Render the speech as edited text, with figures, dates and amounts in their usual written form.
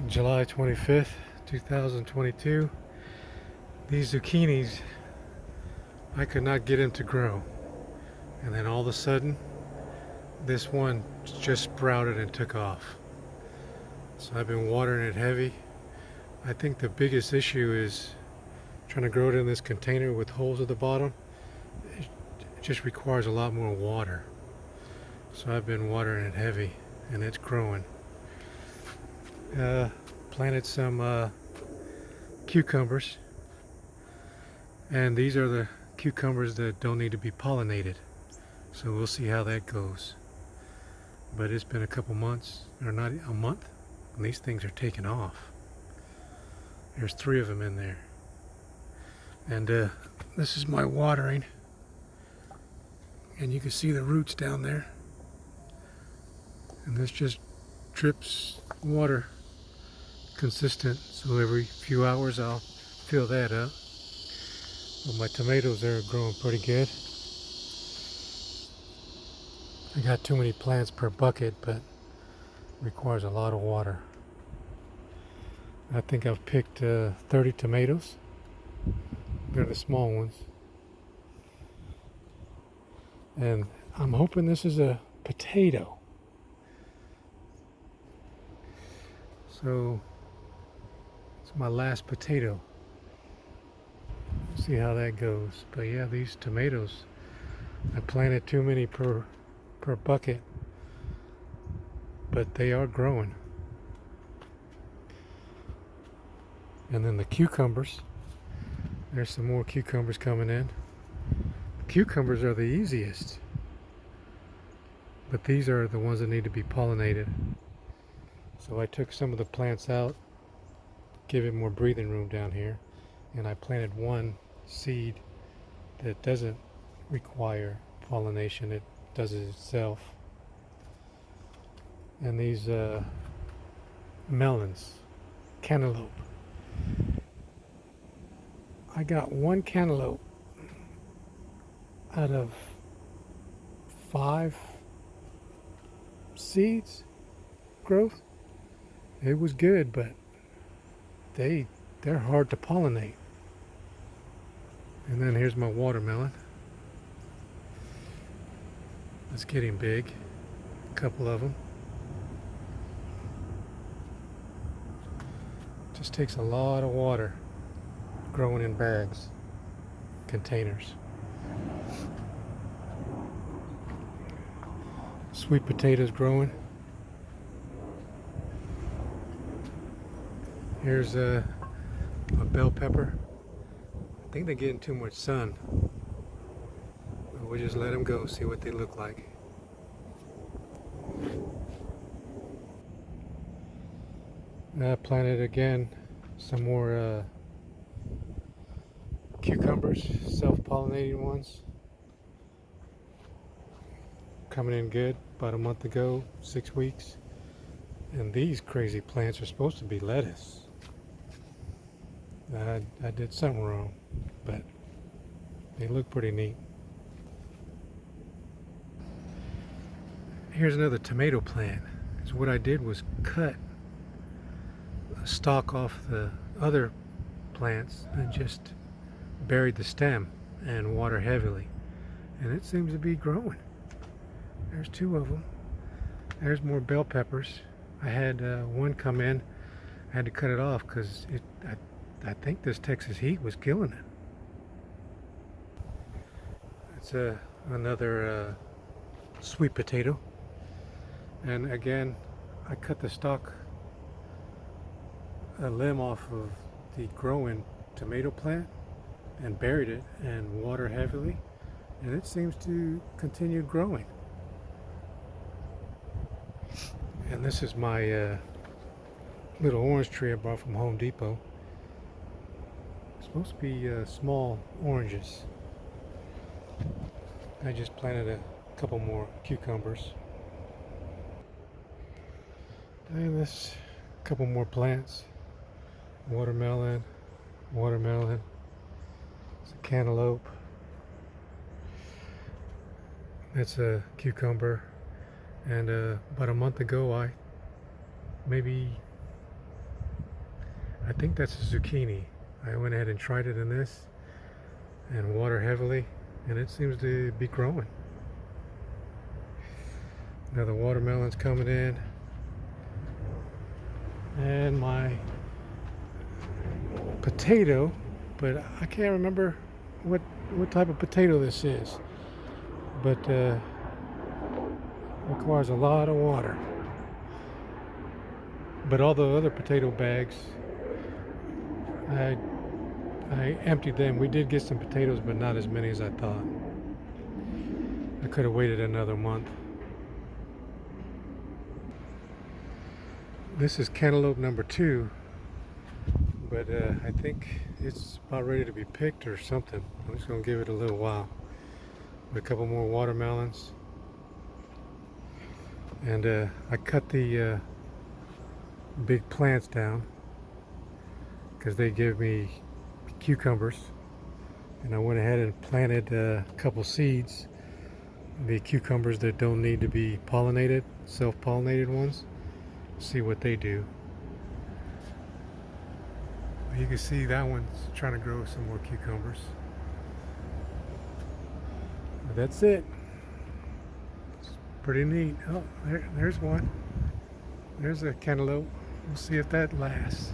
July 25th, 2022. These zucchinis, I could not get them to grow. And then all of a sudden, this one just sprouted and took off. So I've been watering it heavy. I think the biggest issue is trying to grow it in this container with holes at the bottom. It just requires a lot more water. So I've been watering it heavy and it's growing. Planted some cucumbers, and these are the cucumbers that don't need to be pollinated, so we'll see how that goes. But it's been a couple months, or not a month, and these things are taking off. There's 3 of them in there, and this is my watering, and you can see the roots down there, and this just drips water consistent, so every few hours I'll fill that up. But my tomatoes are growing pretty good. I got too many plants per bucket, but requires a lot of water. I think I've picked 30 tomatoes. They're the small ones, and I'm hoping this is a potato. So it's my last potato. See how that goes. But yeah, these tomatoes, I planted too many per bucket, but they are growing. And then the cucumbers, there's some more cucumbers coming in. Cucumbers are the easiest, but these are the ones that need to be pollinated. So I took some of the plants out, give it more breathing room down here, and I planted one seed that doesn't require pollination. It does it itself. And these melons, cantaloupe. I got one cantaloupe out of 5 seeds growth. It was good, but they're hard to pollinate. And then here's my watermelon. It's getting big. A couple of them. Just takes a lot of water growing in bags, containers. Sweet potatoes growing. Here's a bell pepper. I think they're getting too much sun. But we'll just let them go, see what they look like. I planted again some more cucumbers, self-pollinating ones. Coming in good, about a month ago, 6 weeks. And these crazy plants are supposed to be lettuce. I did something wrong, but they look pretty neat. Here's another tomato plant. So what I did was cut a stalk off the other plants and just buried the stem and water heavily. And it seems to be growing. There's 2 of them. There's more bell peppers. I had one come in. I had to cut it off because I think this Texas heat was killing it. It's another sweet potato. And again, I cut the stalk, a limb off of the growing tomato plant and buried it and water heavily. And it seems to continue growing. And this is my little orange tree I brought from Home Depot. It's supposed to be small oranges. I just planted a couple more cucumbers. And this couple more plants. Watermelon, watermelon. It's a cantaloupe. That's a cucumber. And about a month ago, maybe I think that's a zucchini. I went ahead and tried it in this and water heavily, and it seems to be growing. Now the watermelon's coming in, and my potato, but I can't remember what type of potato this is, but requires a lot of water. But all the other potato bags, I emptied them. We did get some potatoes, but not as many as I thought. I could have waited another month. This is cantaloupe number 2, but I think it's about ready to be picked or something. I'm just gonna give it a little while. A couple more watermelons, and I cut the big plants down because they give me cucumbers, and I went ahead and planted a couple seeds, the cucumbers that don't need to be pollinated, self-pollinated ones. See what they do. You can see that one's trying to grow some more cucumbers. But that's it. It's pretty neat. Oh, there's one. There's a cantaloupe. We'll see if that lasts.